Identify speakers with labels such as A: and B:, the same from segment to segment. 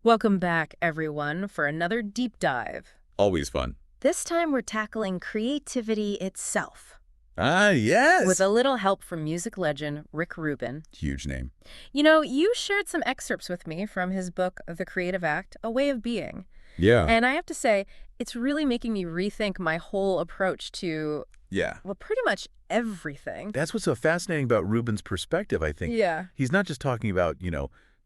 A: Welcome back, everyone, for another deep dive.
B: Always fun.
A: This time we're tackling creativity itself,
B: Ah,
A: with
B: yes.
A: a little help from music legend Rick Rubin.
B: Huge name.
A: You shared some excerpts with me from his book, The Creative Act, A Way of Being.
B: Yeah.
A: And I have to say, it's really making me rethink my whole approach to,
B: Yeah.
A: well, pretty much everything.
B: That's what's so fascinating about Rubin's perspective, I think.
A: Yeah.
B: He's not just talking about,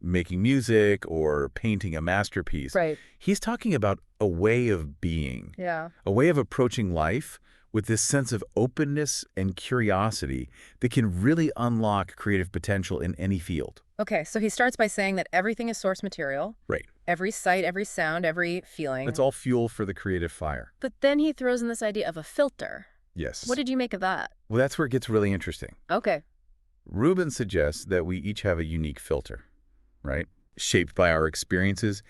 B: making music or painting a masterpiece.
A: Right.
B: He's talking about a way of being,
A: Yeah.
B: a way of approaching life with this sense of openness and curiosity that can really unlock creative potential in any field.
A: Okay, so he starts by saying that everything is source material.
B: Right.
A: Every sight, every sound, every feeling.
B: It's all fuel for the creative fire.
A: But then he throws in this idea of a filter.
B: Yes.
A: What did you make of that?
B: Well, that's where it gets really interesting.
A: Okay.
B: Rubin suggests that we each have a unique filter, right? Shaped by our experiences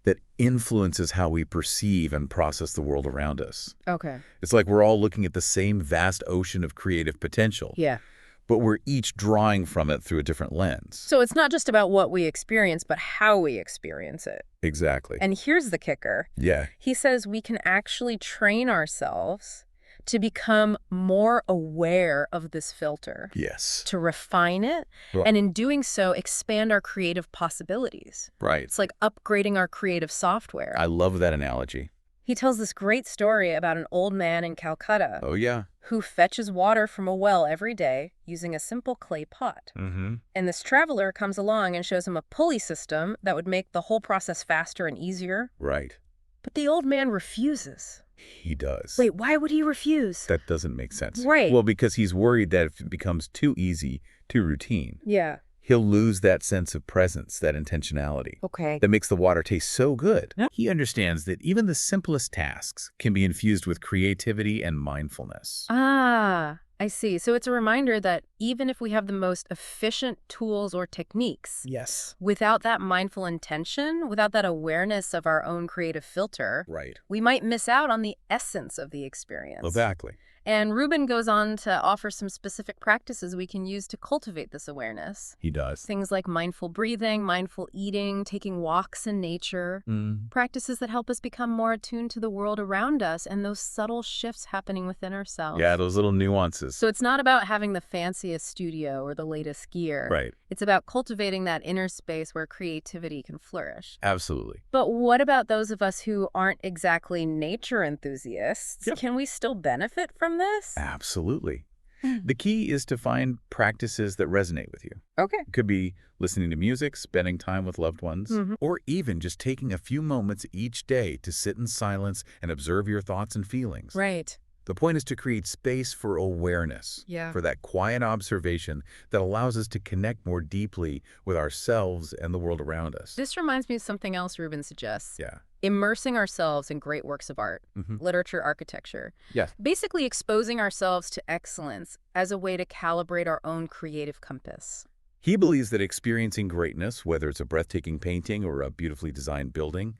B: that influences how we perceive and process the world around us.
A: Okay.
B: It's like we're all looking at the same vast ocean of creative potential,
A: Yeah.
B: but we're each drawing from it through a different lens.
A: So it's not just about what we experience, but how we experience it.
B: Exactly.
A: And here's the kicker.
B: Yeah.
A: He says we can actually train ourselves to become more aware of this filter,
B: Yes.
A: to refine it,
B: Right.
A: and in doing so, expand our creative possibilities.
B: Right.
A: It's like upgrading our creative software.
B: I love that analogy.
A: He tells this great story about an old man in Calcutta
B: Oh, yeah.
A: who fetches water from a well every day using a simple clay pot.
B: Mm-hmm.
A: And this traveler comes along and shows him a pulley system that would make the whole process faster and easier.
B: Right.
A: But the old man refuses.
B: He does.
A: Wait, why would he refuse?
B: That doesn't make sense.
A: Right.
B: Well, because he's worried that if it becomes too easy, too routine,
A: Yeah.
B: he'll lose that sense of presence, that intentionality
A: Okay.
B: that makes the water taste so good.
A: Yeah.
B: He understands that even the simplest tasks can be infused with creativity and mindfulness.
A: Ah, I see. So it's a reminder that even if we have the most efficient tools or techniques,
B: Yes.
A: without that mindful intention, without that awareness of our own creative filter,
B: Right.
A: we might miss out on the essence of the experience.
B: Exactly.
A: And Rubin goes on to offer some specific practices we can use to cultivate this awareness.
B: He does.
A: Things like mindful breathing, mindful eating, taking walks in nature. Practices that help us become more attuned to the world around us and those subtle shifts happening within ourselves.
B: Yeah, those little nuances.
A: So it's not about having the fanciest studio or the latest gear.
B: Right.
A: It's about cultivating that inner space where creativity can flourish.
B: Absolutely.
A: But what about those of us who aren't exactly nature enthusiasts?
B: Yep.
A: Can we still benefit from this?
B: Absolutely. The key is to find practices that resonate with you.
A: Okay.
B: It could be listening to music, spending time with loved ones, or even just taking a few moments each day to sit in silence and observe your thoughts and feelings.
A: Right.
B: The point is to create space for awareness,
A: Yeah.
B: for that quiet observation that allows us to connect more deeply with ourselves and the world around us.
A: This reminds me of something else Rubin suggests.
B: Yeah.
A: Immersing ourselves in great works of art, literature, architecture.
B: Yes.
A: Basically exposing ourselves to excellence as a way to calibrate our own creative compass.
B: He believes that experiencing greatness, whether it's a breathtaking painting or a beautifully designed building,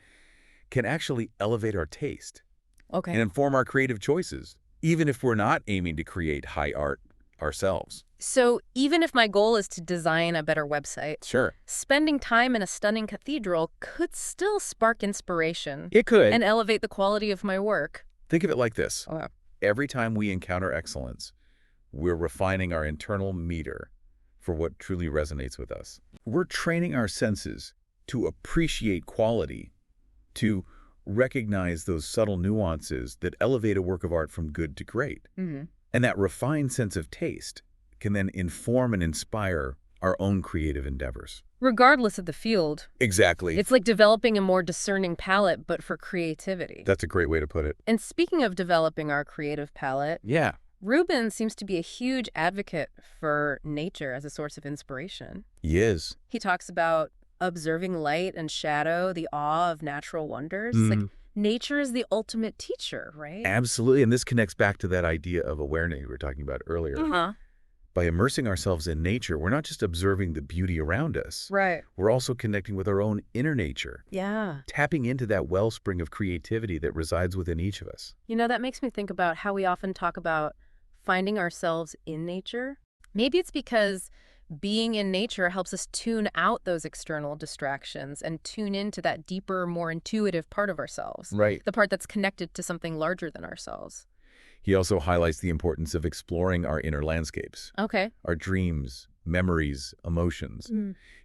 B: can actually elevate our taste
A: Okay.
B: and inform our creative choices, even if we're not aiming to create high art ourselves.
A: So even if my goal is to design a better website,
B: Sure.
A: spending time in a stunning cathedral could still spark inspiration
B: It could.
A: and elevate the quality of my work.
B: Think of it like this.
A: Oh,
B: Every time we encounter excellence, we're refining our internal meter for what truly resonates with us. We're training our senses to appreciate quality, to recognize those subtle nuances that elevate a work of art from good to great. And that refined sense of taste can then inform and inspire our own creative endeavors.
A: Regardless of the field,
B: Exactly.
A: it's like developing a more discerning palette, but for creativity.
B: That's a great way to put it.
A: And speaking of developing our creative palette,
B: Yeah.
A: Rubin seems to be a huge advocate for nature as a source of inspiration.
B: He is.
A: He talks about observing light and shadow, the awe of natural wonders. It's like nature is the ultimate teacher, right?
B: Absolutely. And this connects back to that idea of awareness we were talking about earlier. By immersing ourselves in nature, we're not just observing the beauty around us.
A: Right.
B: We're also connecting with our own inner nature,
A: Yeah.
B: tapping into that wellspring of creativity that resides within each of us.
A: That makes me think about how we often talk about finding ourselves in nature. Maybe it's because being in nature helps us tune out those external distractions and tune into that deeper, more intuitive part of ourselves.
B: Right.
A: The part that's connected to something larger than ourselves.
B: He also highlights the importance of exploring our inner landscapes,
A: Okay.
B: our dreams, memories, emotions.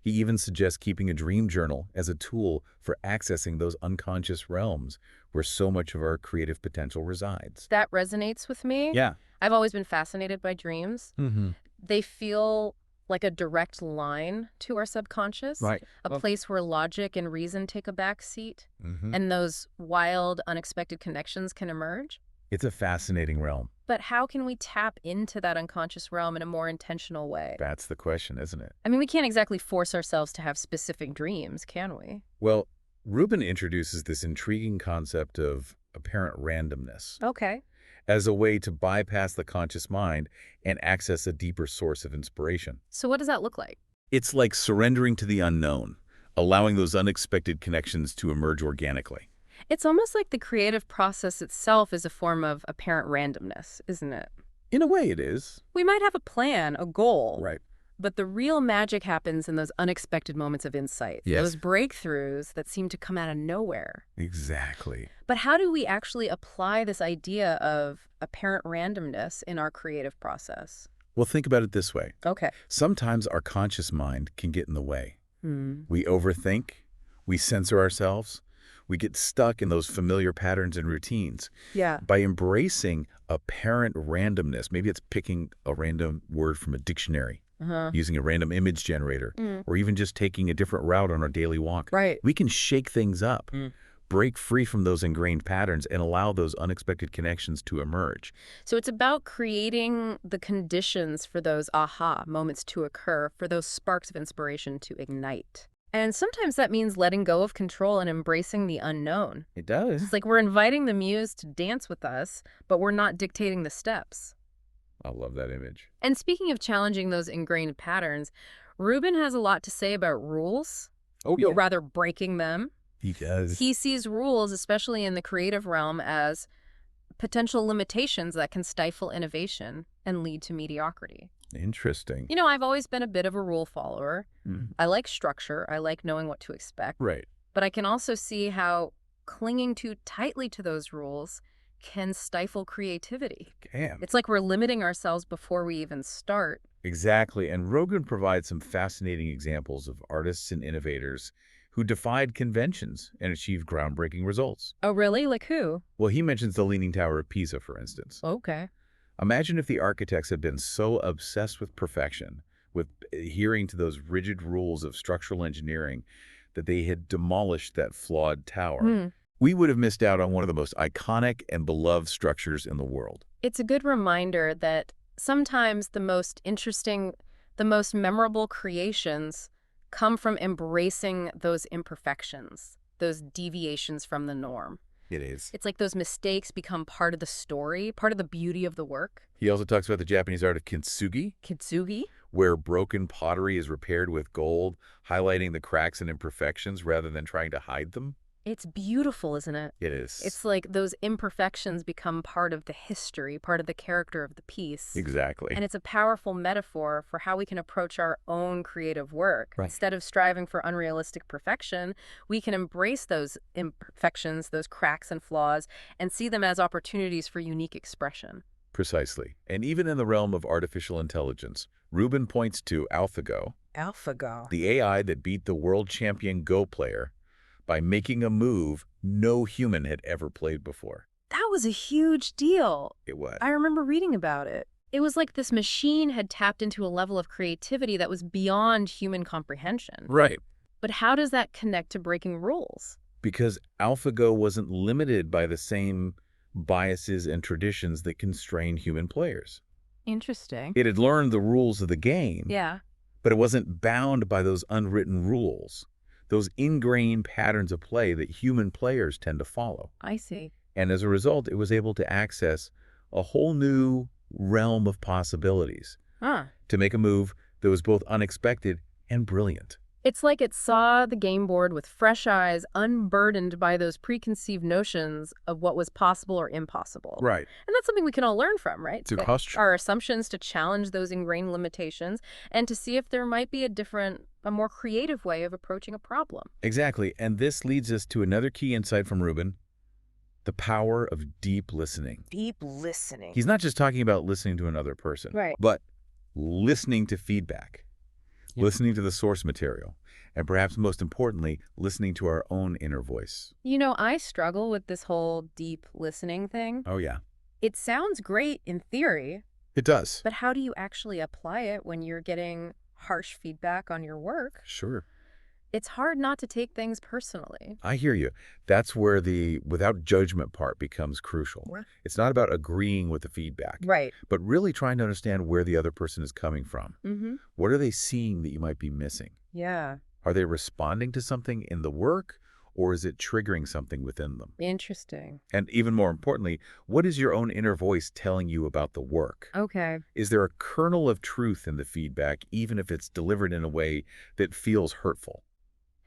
B: He even suggests keeping a dream journal as a tool for accessing those unconscious realms where so much of our creative potential resides.
A: That resonates with me.
B: Yeah.
A: I've always been fascinated by dreams. They feel like a direct line to our subconscious,
B: Right.
A: a place where logic and reason take a back seat,
B: Mm-hmm.
A: and those wild, unexpected connections can emerge.
B: It's a fascinating realm.
A: But how can we tap into that unconscious realm in a more intentional way?
B: That's the question, isn't it?
A: I mean, we can't exactly force ourselves to have specific dreams, can we?
B: Well, Rubin introduces this intriguing concept of apparent randomness
A: Okay.
B: as a way to bypass the conscious mind and access a deeper source of inspiration.
A: So what does that look like?
B: It's like surrendering to the unknown, allowing those unexpected connections to emerge organically.
A: It's almost like the creative process itself is a form of apparent randomness, isn't it?
B: In a way, it is.
A: We might have a plan, a goal,
B: Right.
A: but the real magic happens in those unexpected moments of insight,
B: Yes.
A: those breakthroughs that seem to come out of nowhere.
B: Exactly.
A: But how do we actually apply this idea of apparent randomness in our creative process?
B: Well, think about it this way.
A: Okay.
B: Sometimes our conscious mind can get in the way.
A: Hmm.
B: We overthink, we censor ourselves, we get stuck in those familiar patterns and routines.
A: Yeah.
B: By embracing apparent randomness, maybe it's picking a random word from a dictionary, using a random image generator, or even just taking a different route on our daily walk.
A: Right.
B: We can shake things up, break free from those ingrained patterns, and allow those unexpected connections to emerge.
A: So it's about creating the conditions for those aha moments to occur, for those sparks of inspiration to ignite. And sometimes that means letting go of control and embracing the unknown.
B: It does.
A: It's like we're inviting the muse to dance with us, but we're not dictating the steps.
B: I love that image.
A: And speaking of challenging those ingrained patterns, Rubin has a lot to say about rules,
B: Oh,
A: or rather breaking them.
B: He does.
A: He sees rules, especially in the creative realm, as potential limitations that can stifle innovation and lead to mediocrity.
B: Interesting.
A: You know, I've always been a bit of a rule follower. I like structure. I like knowing what to expect.
B: Right.
A: But I can also see how clinging too tightly to those rules can stifle creativity.
B: Damn.
A: It's like we're limiting ourselves before we even start.
B: Exactly. And Rogan provides some fascinating examples of artists and innovators who defied conventions and achieved groundbreaking results.
A: Oh, really? Like who?
B: Well, he mentions the Leaning Tower of Pisa, for instance.
A: Okay.
B: Imagine if the architects had been so obsessed with perfection, with adhering to those rigid rules of structural engineering, that they had demolished that flawed tower. We would have missed out on one of the most iconic and beloved structures in the world.
A: It's a good reminder that sometimes the most interesting, the most memorable creations come from embracing those imperfections, those deviations from the norm.
B: It is.
A: It's like those mistakes become part of the story, part of the beauty of the work.
B: He also talks about the Japanese art of kintsugi,
A: Kintsugi?
B: where broken pottery is repaired with gold, highlighting the cracks and imperfections rather than trying to hide them.
A: It's beautiful, isn't it?
B: It is.
A: It's like those imperfections become part of the history, part of the character of the piece.
B: Exactly.
A: And it's a powerful metaphor for how we can approach our own creative work.
B: Right.
A: Instead of striving for unrealistic perfection, we can embrace those imperfections, those cracks and flaws, and see them as opportunities for unique expression.
B: Precisely. And even in the realm of artificial intelligence, Rubin points to AlphaGo,
A: AlphaGo.
B: the AI that beat the world champion Go player by making a move no human had ever played before.
A: That was a huge deal.
B: It was.
A: I remember reading about it. It was like this machine had tapped into a level of creativity that was beyond human comprehension.
B: Right.
A: But how does that connect to breaking rules?
B: Because AlphaGo wasn't limited by the same biases and traditions that constrain human players.
A: Interesting.
B: It had learned the rules of the game,
A: Yeah.
B: but it wasn't bound by those unwritten rules, those ingrained patterns of play that human players tend to follow.
A: I see.
B: And as a result, it was able to access a whole new realm of possibilities
A: Huh.
B: to make a move that was both unexpected and brilliant.
A: It's like it saw the game board with fresh eyes, unburdened by those preconceived notions of what was possible or impossible.
B: Right.
A: And that's something we can all learn from, right?
B: To
A: To
B: cost.
A: our assumptions, to challenge those ingrained limitations, and to see if there might be a more creative way of approaching a problem.
B: Exactly. And this leads us to another key insight from Rubin, the power of deep listening.
A: Deep listening.
B: He's not just talking about listening to another person,
A: Right.
B: but listening to feedback,
A: Yeah.
B: listening to the source material, and perhaps most importantly, listening to our own inner voice.
A: I struggle with this whole deep listening thing.
B: Oh, yeah.
A: It sounds great in theory,
B: It does.
A: but how do you actually apply it when you're getting harsh feedback on your work?
B: Sure.
A: It's hard not to take things personally.
B: I hear you. That's where the without judgment part becomes crucial.
A: Right.
B: It's not about agreeing with the feedback,
A: Right.
B: but really trying to understand where the other person is coming from.
A: Mm-hmm.
B: What are they seeing that you might be missing?
A: Yeah.
B: Are they responding to something in the work, or is it triggering something within them?
A: Interesting.
B: And even more importantly, what is your own inner voice telling you about the work?
A: Okay.
B: Is there a kernel of truth in the feedback, even if it's delivered in a way that feels hurtful?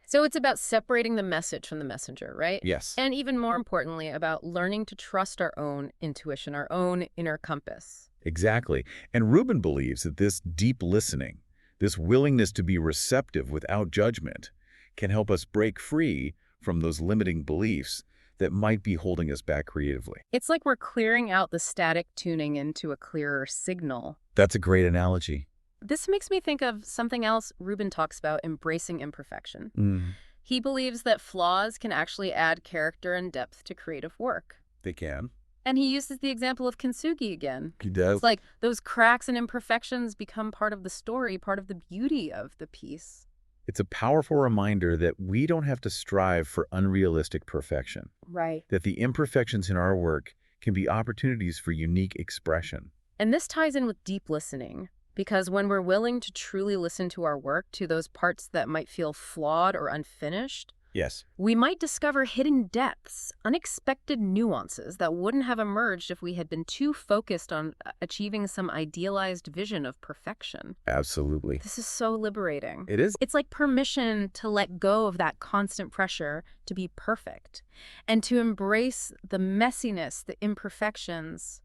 A: So it's about separating the message from the messenger, right?
B: Yes.
A: And even more importantly, about learning to trust our own intuition, our own inner compass.
B: Exactly. And Rubin believes that this deep listening, this willingness to be receptive without judgment, can help us break free from those limiting beliefs that might be holding us back creatively.
A: It's like we're clearing out the static, tuning into a clearer signal.
B: That's a great analogy.
A: This makes me think of something else Rubin talks about: embracing imperfection. He believes that flaws can actually add character and depth to creative work.
B: They can.
A: And he uses the example of kintsugi again.
B: He does.
A: It's like those cracks and imperfections become part of the story, part of the beauty of the piece.
B: It's a powerful reminder that we don't have to strive for unrealistic perfection,
A: Right.
B: that the imperfections in our work can be opportunities for unique expression.
A: And this ties in with deep listening, because when we're willing to truly listen to our work, to those parts that might feel flawed or unfinished,
B: Yes.
A: we might discover hidden depths, unexpected nuances that wouldn't have emerged if we had been too focused on achieving some idealized vision of perfection.
B: Absolutely.
A: This is so liberating.
B: It is.
A: It's like permission to let go of that constant pressure to be perfect and to embrace the messiness, the imperfections,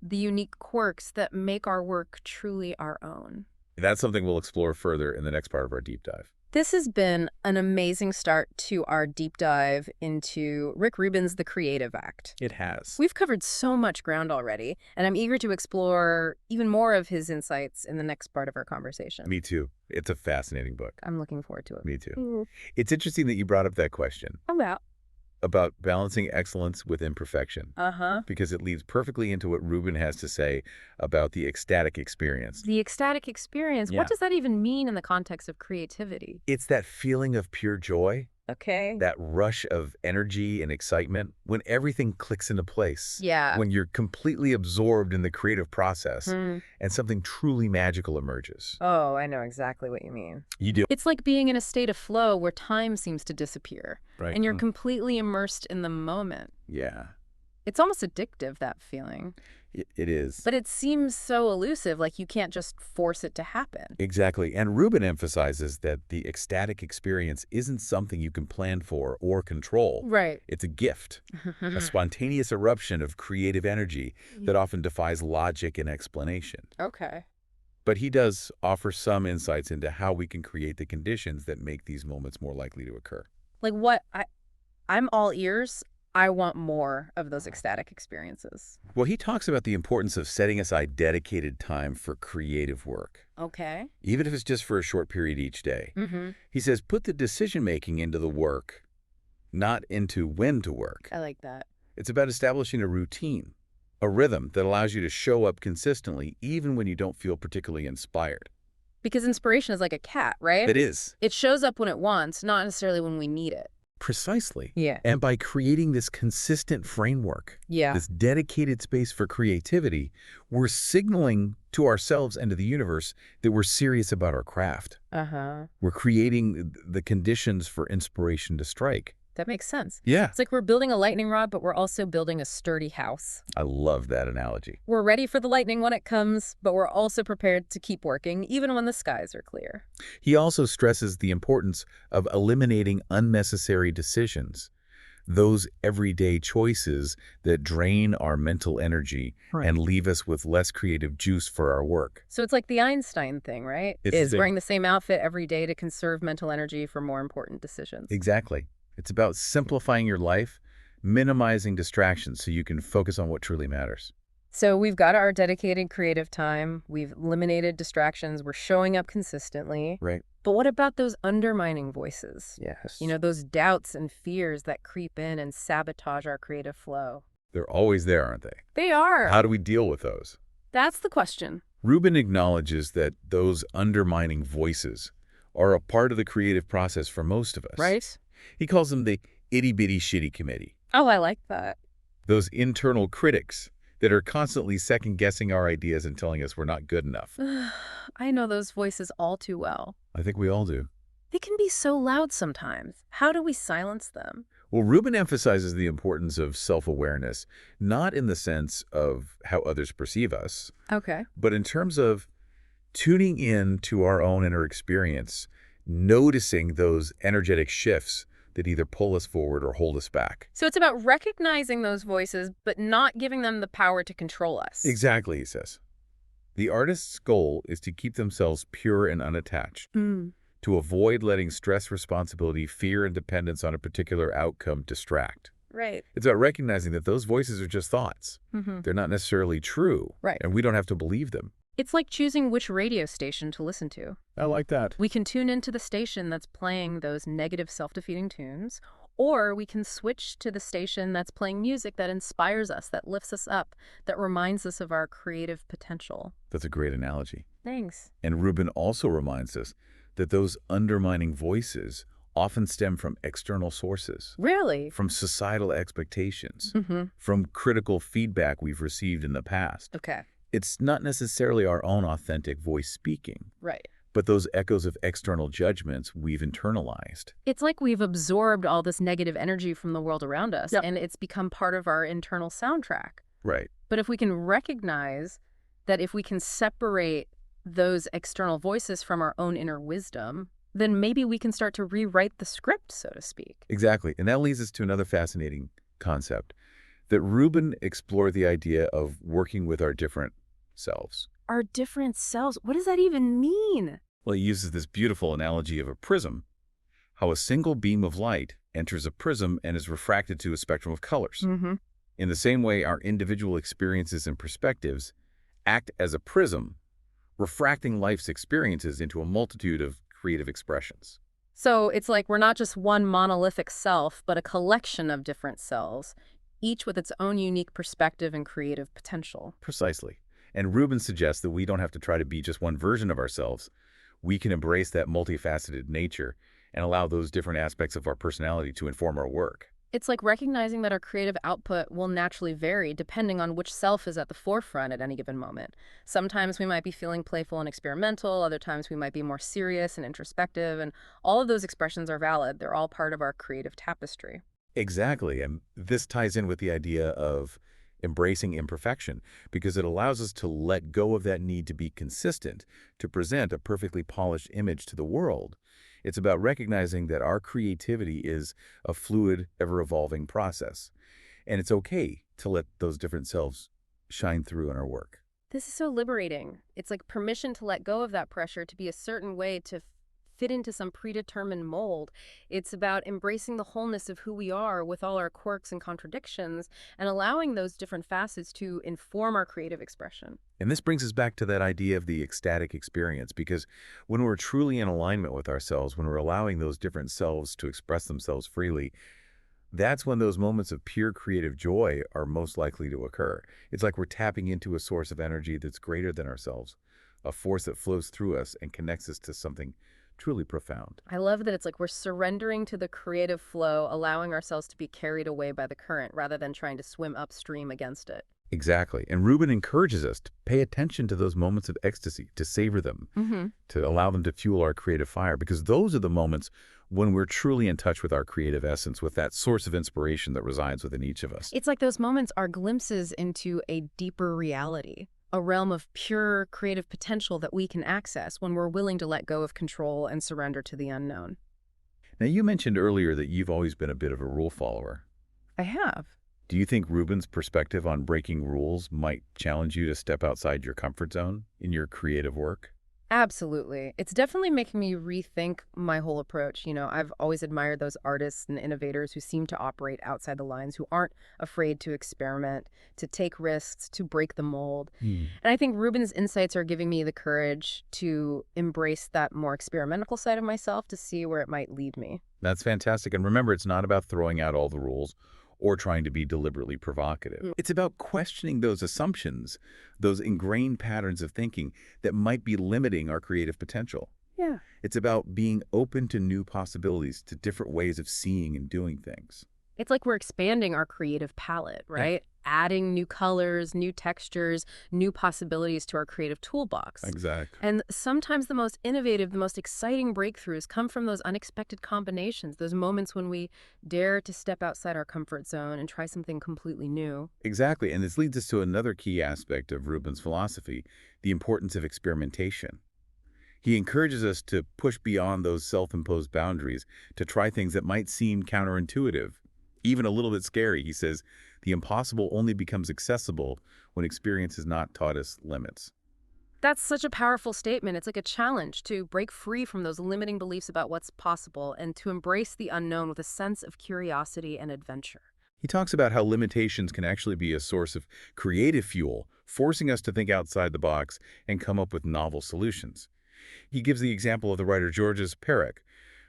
A: the unique quirks that make our work truly our own.
B: That's something we'll explore further in the next part of our deep dive.
A: This has been an amazing start to our deep dive into Rick Rubin's The Creative Act.
B: It has.
A: We've covered so much ground already, and I'm eager to explore even more of his insights in the next part of our conversation.
B: Me too. It's a fascinating book.
A: I'm looking forward to it.
B: Me too.
A: Mm.
B: It's interesting that you brought up that question about balancing excellence with imperfection,
A: Uh-huh.
B: because it leads perfectly into what Rubin has to say about the ecstatic experience.
A: The ecstatic experience,
B: Yeah.
A: what does that even mean in the context of creativity?
B: It's that feeling of pure joy,
A: Okay.
B: that rush of energy and excitement when everything clicks into place.
A: Yeah.
B: When you're completely absorbed in the creative process
A: Hmm.
B: and something truly magical emerges.
A: Oh, I know exactly what you mean.
B: You do.
A: It's like being in a state of flow where time seems to disappear,
B: Right.
A: and you're completely immersed in the moment.
B: Yeah,
A: It's almost addictive, that feeling.
B: it is.
A: But it seems so elusive, like you can't just force it to happen.
B: Exactly. And Rubin emphasizes that the ecstatic experience isn't something you can plan for or control.
A: Right.
B: It's a gift, a spontaneous eruption of creative energy that often defies logic and explanation.
A: Okay.
B: But he does offer some insights into how we can create the conditions that make these moments more likely to occur.
A: Like I'm all ears. I want more of those ecstatic experiences.
B: Well, he talks about the importance of setting aside dedicated time for creative work,
A: Okay.
B: even if it's just for a short period each day.
A: Mm-hmm.
B: He says, put the decision-making into the work, not into when to work.
A: I like that.
B: It's about establishing a routine, a rhythm that allows you to show up consistently even when you don't feel particularly inspired.
A: Because inspiration is like a cat, right?
B: It is.
A: It shows up when it wants, not necessarily when we need it.
B: Precisely.
A: Yeah.
B: And by creating this consistent framework,
A: Yeah.
B: this dedicated space for creativity, we're signaling to ourselves and to the universe that we're serious about our craft.
A: Uh-huh.
B: We're creating the conditions for inspiration to strike.
A: That makes sense.
B: Yeah,
A: It's like we're building a lightning rod, but we're also building a sturdy house.
B: I love that analogy.
A: We're ready for the lightning when it comes, but we're also prepared to keep working, even when the skies are clear.
B: He also stresses the importance of eliminating unnecessary decisions, those everyday choices that drain our mental energy and leave us with less creative juice for our work.
A: So it's like the Einstein thing, right?
B: It's the
A: Is
B: same.
A: wearing the same outfit every day to conserve mental energy for more important decisions.
B: Exactly. It's about simplifying your life, minimizing distractions so you can focus on what truly matters.
A: So we've got our dedicated creative time. We've eliminated distractions. We're showing up consistently.
B: Right.
A: But what about those undermining voices?
B: Yes.
A: You know, those doubts and fears that creep in and sabotage our creative flow.
B: They're always there, aren't they?
A: They are.
B: How do we deal with those?
A: That's the question.
B: Rubin acknowledges that those undermining voices are a part of the creative process for most of us.
A: Right?
B: He calls them the itty-bitty shitty committee,
A: Oh, I like that.
B: those internal critics that are constantly second-guessing our ideas and telling us we're not good enough.
A: I know those voices all too well.
B: I think we all do.
A: They can be so loud sometimes. How do we silence them?
B: Well, Rubin emphasizes the importance of self-awareness, not in the sense of how others perceive us,
A: Okay.
B: but in terms of tuning in to our own inner experience, noticing those energetic shifts that either pull us forward or hold us back.
A: So it's about recognizing those voices, but not giving them the power to control us.
B: Exactly, he says. The artist's goal is to keep themselves pure and unattached, to avoid letting stress, responsibility, fear, and dependence on a particular outcome distract.
A: Right.
B: It's about recognizing that those voices are just thoughts. They're not necessarily true,
A: Right.
B: and we don't have to believe them.
A: It's like choosing which radio station to listen to.
B: I like that.
A: We can tune into the station that's playing those negative self-defeating tunes, or we can switch to the station that's playing music that inspires us, that lifts us up, that reminds us of our creative potential.
B: That's a great analogy.
A: Thanks.
B: And Rubin also reminds us that those undermining voices often stem from external sources,
A: Really?
B: from societal expectations,
A: Mm-hmm.
B: from critical feedback we've received in the past.
A: Okay.
B: It's not necessarily our own authentic voice speaking,
A: Right.
B: but those echoes of external judgments we've internalized.
A: It's like we've absorbed all this negative energy from the world around us,
B: Yep.
A: and it's become part of our internal soundtrack.
B: Right.
A: But if we can recognize that, if we can separate those external voices from our own inner wisdom, then maybe we can start to rewrite the script, so to speak.
B: Exactly. And that leads us to another fascinating concept, that Rubin explored the idea of working with our different selves.
A: Our different selves, what does that even mean?
B: Well, he uses this beautiful analogy of a prism, how a single beam of light enters a prism and is refracted to a spectrum of colors.
A: Mm-hmm.
B: In the same way, our individual experiences and perspectives act as a prism, refracting life's experiences into a multitude of creative expressions.
A: So it's like we're not just one monolithic self, but a collection of different selves, each with its own unique perspective and creative potential.
B: Precisely. And Rubin suggests that we don't have to try to be just one version of ourselves. We can embrace that multifaceted nature and allow those different aspects of our personality to inform our work.
A: It's like recognizing that our creative output will naturally vary depending on which self is at the forefront at any given moment. Sometimes we might be feeling playful and experimental, other times we might be more serious and introspective, and all of those expressions are valid. They're all part of our creative tapestry.
B: Exactly. And this ties in with the idea of embracing imperfection, because it allows us to let go of that need to be consistent, to present a perfectly polished image to the world. It's about recognizing that our creativity is a fluid, ever-evolving process. And it's okay to let those different selves shine through in our work.
A: This is so liberating. It's like permission to let go of that pressure to be a certain way, to fit into some predetermined mold. It's about embracing the wholeness of who we are with all our quirks and contradictions, and allowing those different facets to inform our creative expression.
B: And this brings us back to that idea of the ecstatic experience, because when we're truly in alignment with ourselves, when we're allowing those different selves to express themselves freely, that's when those moments of pure creative joy are most likely to occur. It's like we're tapping into a source of energy that's greater than ourselves, a force that flows through us and connects us to something truly profound.
A: I love that it's like we're surrendering to the creative flow, allowing ourselves to be carried away by the current rather than trying to swim upstream against it.
B: Exactly. And Rubin encourages us to pay attention to those moments of ecstasy, to savor them,
A: Mm-hmm.
B: to allow them to fuel our creative fire, because those are the moments when we're truly in touch with our creative essence, with that source of inspiration that resides within each of us.
A: It's like those moments are glimpses into a deeper reality, a realm of pure creative potential that we can access when we're willing to let go of control and surrender to the unknown.
B: Now, you mentioned earlier that you've always been a bit of a rule follower.
A: I have.
B: Do you think Rubin's perspective on breaking rules might challenge you to step outside your comfort zone in your creative work?
A: Absolutely. It's definitely making me rethink my whole approach. I've always admired those artists and innovators who seem to operate outside the lines, who aren't afraid to experiment, to take risks, to break the mold.
B: Hmm.
A: And I think Rubin's insights are giving me the courage to embrace that more experimental side of myself to see where it might lead me.
B: That's fantastic. And remember, it's not about throwing out all the rules or trying to be deliberately provocative. It's about questioning those assumptions, those ingrained patterns of thinking that might be limiting our creative potential.
A: Yeah.
B: It's about being open to new possibilities, to different ways of seeing and doing things.
A: It's like we're expanding our creative palette,
B: Yeah.
A: right? Adding new colors, new textures, new possibilities to our creative toolbox.
B: Exactly.
A: And sometimes the most innovative, the most exciting breakthroughs come from those unexpected combinations, those moments when we dare to step outside our comfort zone and try something completely new.
B: Exactly. And this leads us to another key aspect of Rubin's philosophy, the importance of experimentation. He encourages us to push beyond those self-imposed boundaries, to try things that might seem counterintuitive, even a little bit scary. He says, the impossible only becomes accessible when experience has not taught us limits.
A: That's such a powerful statement. It's like a challenge to break free from those limiting beliefs about what's possible and to embrace the unknown with a sense of curiosity and adventure.
B: He talks about how limitations can actually be a source of creative fuel, forcing us to think outside the box and come up with novel solutions. He gives the example of the writer Georges Perec,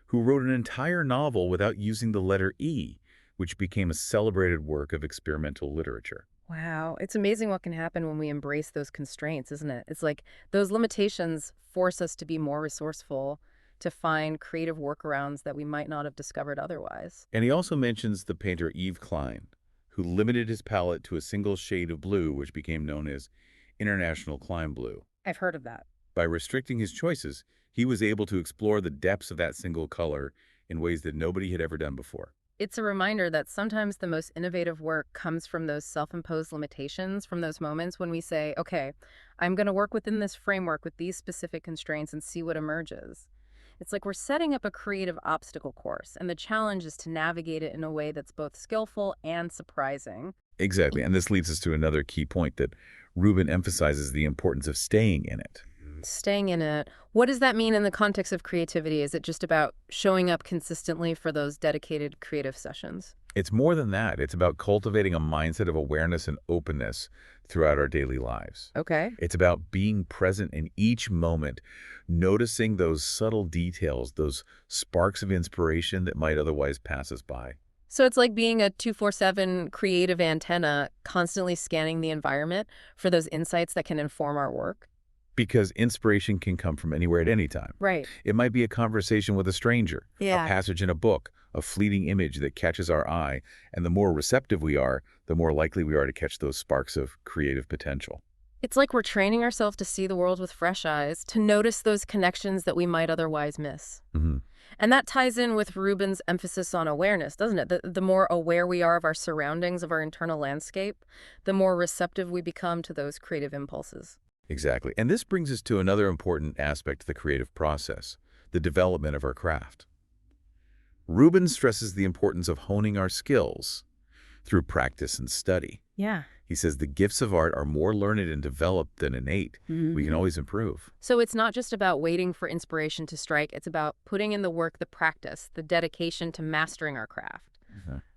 B: who wrote an entire novel without using the letter E, which became a celebrated work of experimental literature.
A: Wow, it's amazing what can happen when we embrace those constraints, isn't it? It's like those limitations force us to be more resourceful, to find creative workarounds that we might not have discovered otherwise.
B: And he also mentions the painter Yves Klein, who limited his palette to a single shade of blue, which became known as International Klein Blue.
A: I've heard of that.
B: By restricting his choices, he was able to explore the depths of that single color in ways that nobody had ever done before.
A: It's a reminder that sometimes the most innovative work comes from those self-imposed limitations, from those moments when we say, okay, I'm going to work within this framework with these specific constraints and see what emerges. It's like we're setting up a creative obstacle course, and the challenge is to navigate it in a way that's both skillful and surprising.
B: Exactly, and this leads us to another key point that Rubin emphasizes the importance of staying in it.
A: Staying in it. What does that mean in the context of creativity? Is it just about showing up consistently for those dedicated creative sessions?
B: It's more than that. It's about cultivating a mindset of awareness and openness throughout our daily lives.
A: Okay.
B: It's about being present in each moment, noticing those subtle details, those sparks of inspiration that might otherwise pass us by.
A: So it's like being a 24/7 creative antenna, constantly scanning the environment for those insights that can inform our work.
B: Because inspiration can come from anywhere at any time.
A: Right.
B: It might be a conversation with a stranger, a
A: Yeah.
B: passage in a book, a fleeting image that catches our eye, and the more receptive we are, the more likely we are to catch those sparks of creative potential.
A: It's like we're training ourselves to see the world with fresh eyes, to notice those connections that we might otherwise miss.
B: Mhm.
A: And that ties in with Rubin's emphasis on awareness, doesn't it? The more aware we are of our surroundings, of our internal landscape, the more receptive we become to those creative impulses.
B: Exactly. And this brings us to another important aspect of the creative process, the development of our craft. Rubin stresses the importance of honing our skills through practice and study.
A: Yeah.
B: He says the gifts of art are more learned and developed than innate. We can always improve.
A: So it's not just about waiting for inspiration to strike. It's about putting in the work, the practice, the dedication to mastering our craft.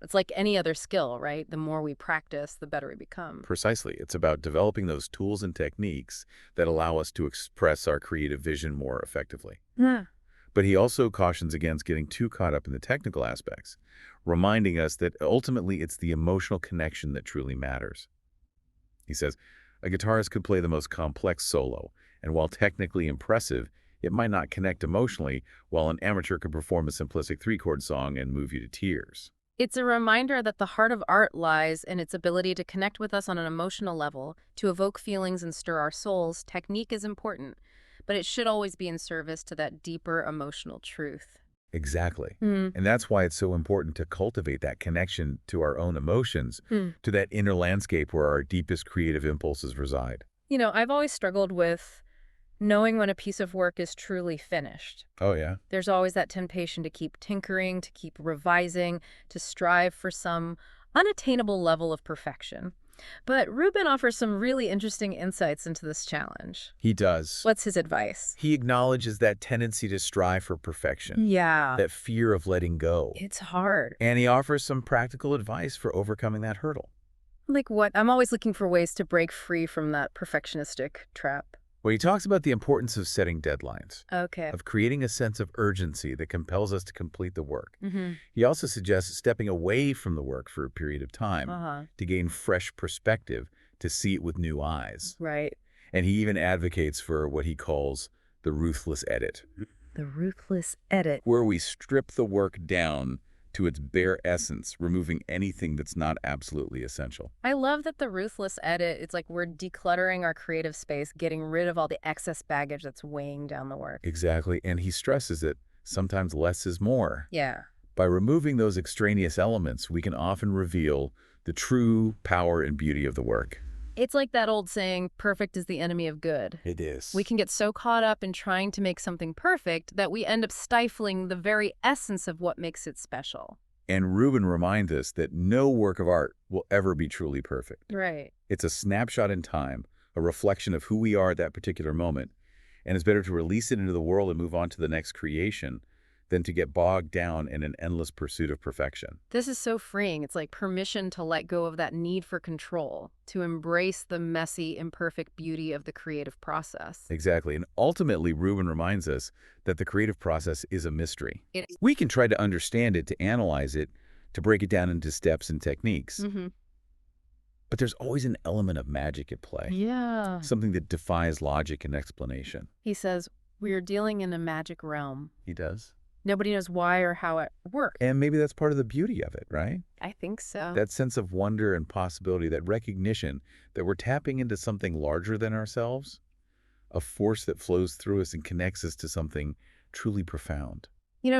A: It's like any other skill, right? The more we practice, the better we become.
B: Precisely. It's about developing those tools and techniques that allow us to express our creative vision more effectively.
A: Yeah.
B: But he also cautions against getting too caught up in the technical aspects, reminding us that ultimately it's the emotional connection that truly matters. He says, a guitarist could play the most complex solo, and while technically impressive, it might not connect emotionally, while an amateur could perform a simplistic three-chord song and move you to tears.
A: It's a reminder that the heart of art lies in its ability to connect with us on an emotional level, to evoke feelings and stir our souls. Technique is important, but it should always be in service to that deeper emotional truth.
B: Exactly.
A: Hmm.
B: And that's why it's so important to cultivate that connection to our own emotions,
A: Hmm.
B: to that inner landscape where our deepest creative impulses reside.
A: I've always struggled with knowing when a piece of work is truly finished.
B: Oh, yeah?
A: There's always that temptation to keep tinkering, to keep revising, to strive for some unattainable level of perfection. But Rubin offers some really interesting insights into this challenge.
B: He does.
A: What's his advice?
B: He acknowledges that tendency to strive for perfection,
A: Yeah,
B: that fear of letting go.
A: it's hard.
B: And he offers some practical advice for overcoming that hurdle.
A: Like what? I'm always looking for ways to break free from that perfectionistic trap.
B: Well, he talks about the importance of setting deadlines,
A: Okay.
B: of creating a sense of urgency that compels us to complete the work.
A: Mm-hmm.
B: He also suggests stepping away from the work for a period of time
A: Uh-huh.
B: to gain fresh perspective, to see it with new eyes.
A: Right.
B: And he even advocates for what he calls the ruthless edit,
A: The ruthless edit.
B: where we strip the work down to its bare essence, removing anything that's not absolutely essential.
A: I love that the ruthless edit, it's like we're decluttering our creative space, getting rid of all the excess baggage that's weighing down the work.
B: Exactly, and he stresses that sometimes less is more.
A: Yeah.
B: By removing those extraneous elements, we can often reveal the true power and beauty of the work.
A: It's like that old saying, perfect is the enemy of good.
B: It is.
A: We can get so caught up in trying to make something perfect that we end up stifling the very essence of what makes it special.
B: And Rubin reminds us that no work of art will ever be truly perfect.
A: Right.
B: It's a snapshot in time, a reflection of who we are at that particular moment, and it's better to release it into the world and move on to the next creation than to get bogged down in an endless pursuit of perfection.
A: This is so freeing. It's like permission to let go of that need for control, to embrace the messy, imperfect beauty of the creative process.
B: Exactly, and ultimately Rubin reminds us that the creative process is a mystery.
A: It
B: We can try to understand it, to analyze it, to break it down into steps and techniques,
A: Mm-hmm.
B: but there's always an element of magic at play,
A: Yeah.
B: something that defies logic and explanation.
A: He says, we're dealing in a magic realm.
B: He does.
A: Nobody knows why or how it works.
B: And maybe that's part of the beauty of it, right?
A: I think so.
B: That sense of wonder and possibility, that recognition that we're tapping into something larger than ourselves, a force that flows through us and connects us to something truly profound.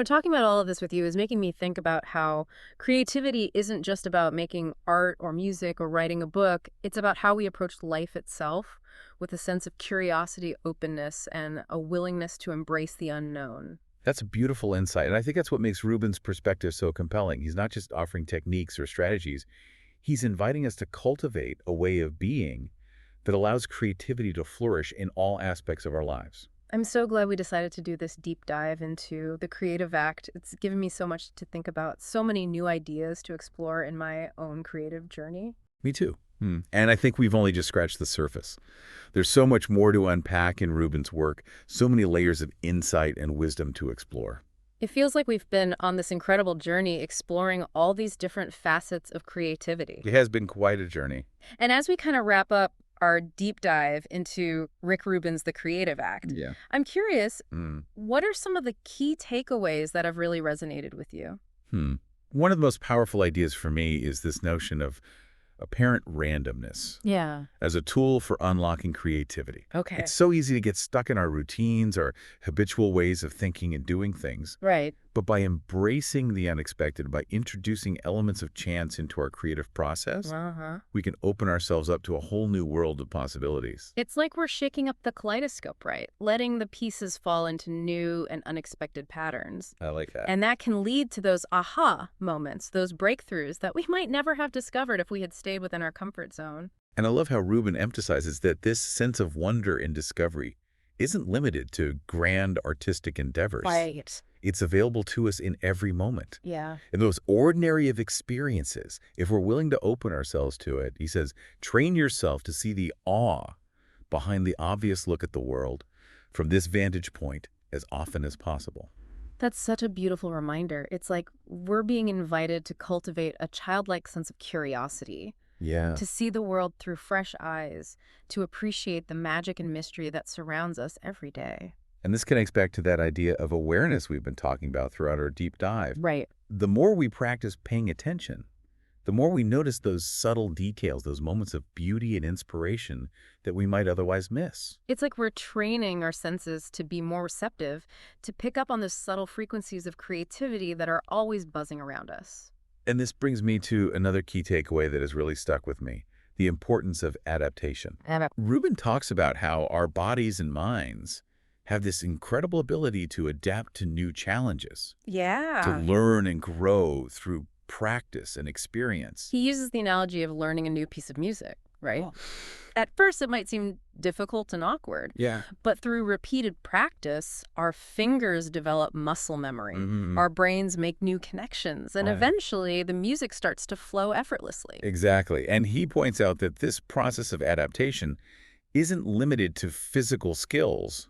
A: Talking about all of this with you is making me think about how creativity isn't just about making art or music or writing a book. It's about how we approach life itself with a sense of curiosity, openness, and a willingness to embrace the unknown.
B: That's a beautiful insight, and I think that's what makes Rubin's perspective so compelling. He's not just offering techniques or strategies. He's inviting us to cultivate a way of being that allows creativity to flourish in all aspects of our lives.
A: I'm so glad we decided to do this deep dive into the creative act. It's given me so much to think about, so many new ideas to explore in my own creative journey.
B: Me too. And I think we've only just scratched the surface. There's so much more to unpack in Rubin's work, so many layers of insight and wisdom to explore.
A: It feels like we've been on this incredible journey exploring all these different facets of creativity.
B: It has been quite a journey.
A: And as we kind of wrap up our deep dive into Rick Rubin's The Creative Act,
B: Yeah.
A: I'm curious,
B: Mm.
A: what are some of the key takeaways that have really resonated with you?
B: One of the most powerful ideas for me is this notion of apparent randomness
A: Yeah.
B: as a tool for unlocking creativity.
A: Okay.
B: It's so easy to get stuck in our routines, our habitual ways of thinking and doing things.
A: Right.
B: But by embracing the unexpected, by introducing elements of chance into our creative process,
A: Uh-huh.
B: we can open ourselves up to a whole new world of possibilities.
A: It's like we're shaking up the kaleidoscope, right? Letting the pieces fall into new and unexpected patterns.
B: I like that.
A: And that can lead to those aha moments, those breakthroughs that we might never have discovered if we had stayed within our comfort zone.
B: And I love how Rubin emphasizes that this sense of wonder and discovery isn't limited to grand artistic endeavors.
A: Right.
B: It's available to us in every moment.
A: Yeah.
B: In those ordinary of experiences, if we're willing to open ourselves to it, he says, train yourself to see the awe behind the obvious look at the world from this vantage point as often as possible.
A: That's such a beautiful reminder. It's like we're being invited to cultivate a childlike sense of curiosity,
B: Yeah.
A: to see the world through fresh eyes, to appreciate the magic and mystery that surrounds us every day.
B: And this connects back to that idea of awareness we've been talking about throughout our deep dive.
A: Right.
B: The more we practice paying attention, the more we notice those subtle details, those moments of beauty and inspiration that we might otherwise miss.
A: It's like we're training our senses to be more receptive, to pick up on the subtle frequencies of creativity that are always buzzing around us.
B: And this brings me to another key takeaway that has really stuck with me, the importance of adaptation. Rubin talks about how our bodies and minds have this incredible ability to adapt to new challenges, to
A: Yeah.
B: learn and grow through practice and experience.
A: He uses the analogy of learning a new piece of music, right?
B: Oh.
A: At first, it might seem difficult and awkward,
B: Yeah.
A: but through repeated practice, our fingers develop muscle memory.
B: Mm-hmm.
A: Our brains make new connections, and
B: Right.
A: eventually the music starts to flow effortlessly.
B: Exactly. And he points out that this process of adaptation isn't limited to physical skills.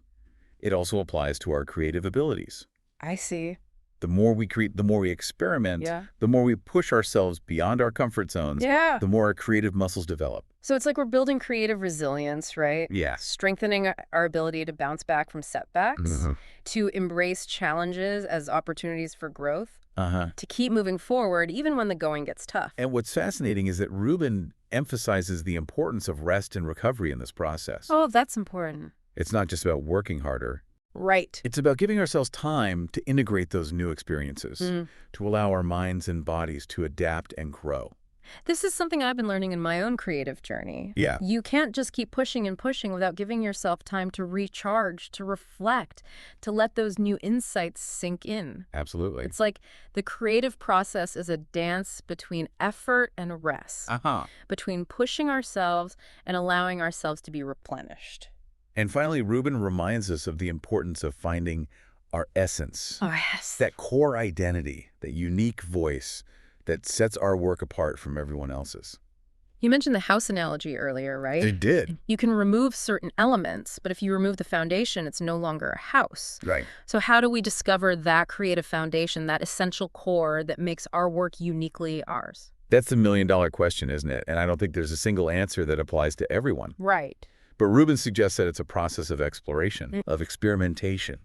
B: It also applies to our creative abilities.
A: I see.
B: The more we create, the more we experiment,
A: Yeah.
B: the more we push ourselves beyond our comfort zones,
A: Yeah.
B: the more our creative muscles develop.
A: So it's like we're building creative resilience, right?
B: Yeah.
A: Strengthening our ability to bounce back from setbacks,
B: Mhm.
A: to embrace challenges as opportunities for growth,
B: Uh-huh.
A: to keep moving forward even when the going gets tough.
B: And what's fascinating is that Rubin emphasizes the importance of rest and recovery in this process.
A: Oh, that's important.
B: It's not just about working harder.
A: Right.
B: It's about giving ourselves time to integrate those new experiences, to allow our minds and bodies to adapt and grow.
A: This is something I've been learning in my own creative journey.
B: Yeah.
A: You can't just keep pushing and pushing without giving yourself time to recharge, to reflect, to let those new insights sink in.
B: Absolutely.
A: It's like the creative process is a dance between effort and rest,
B: Uh-huh.
A: between pushing ourselves and allowing ourselves to be replenished.
B: And finally, Rubin reminds us of the importance of finding our essence,
A: Oh, yes.
B: that core identity, that unique voice that sets our work apart from everyone else's.
A: You mentioned the house analogy earlier, right?
B: It did.
A: You can remove certain elements, but if you remove the foundation, it's no longer a house.
B: Right.
A: So how do we discover that creative foundation, that essential core that makes our work uniquely ours?
B: That's the million-dollar question, isn't it? And I don't think there's a single answer that applies to everyone.
A: Right.
B: But Rubin suggests that it's a process of exploration, of experimentation,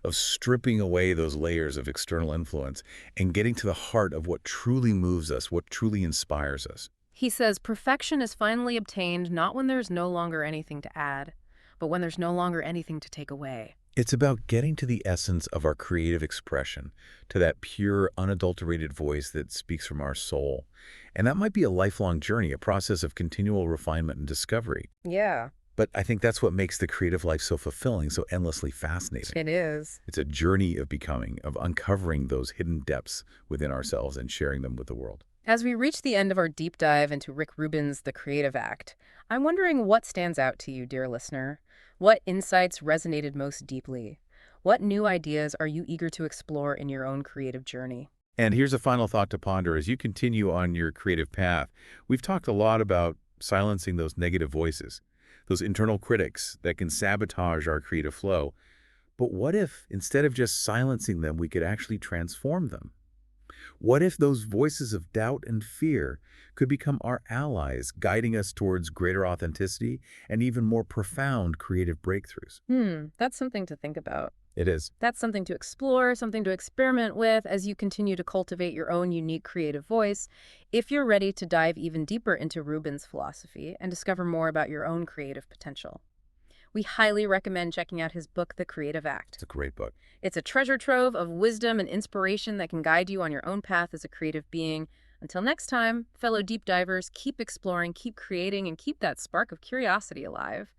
B: of stripping away those layers of external influence and getting to the heart of what truly moves us, what truly inspires us.
A: He says perfection is finally obtained not when there's no longer anything to add, but when there's no longer anything to take away.
B: It's about getting to the essence of our creative expression, to that pure, unadulterated voice that speaks from our soul. And that might be a lifelong journey, a process of continual refinement and discovery.
A: Yeah,
B: But I think that's what makes the creative life so fulfilling, so endlessly fascinating.
A: it is.
B: It's a journey of becoming, of uncovering those hidden depths within ourselves and sharing them with the world.
A: As we reach the end of our deep dive into Rick Rubin's The Creative Act, I'm wondering what stands out to you, dear listener. What insights resonated most deeply? What new ideas are you eager to explore in your own creative journey?
B: And here's a final thought to ponder as you continue on your creative path. We've talked a lot about silencing those negative voices, those internal critics that can sabotage our creative flow. But what if, instead of just silencing them, we could actually transform them? What if those voices of doubt and fear could become our allies, guiding us towards greater authenticity and even more profound creative breakthroughs?
A: That's something to think about.
B: It is.
A: That's something to explore, something to experiment with as you continue to cultivate your own unique creative voice. If you're ready to dive even deeper into Rubin's philosophy and discover more about your own creative potential, we highly recommend checking out his book, The Creative Act.
B: It's a great book.
A: It's a treasure trove of wisdom and inspiration that can guide you on your own path as a creative being. Until next time, fellow deep divers, keep exploring, keep creating, and keep that spark of curiosity alive.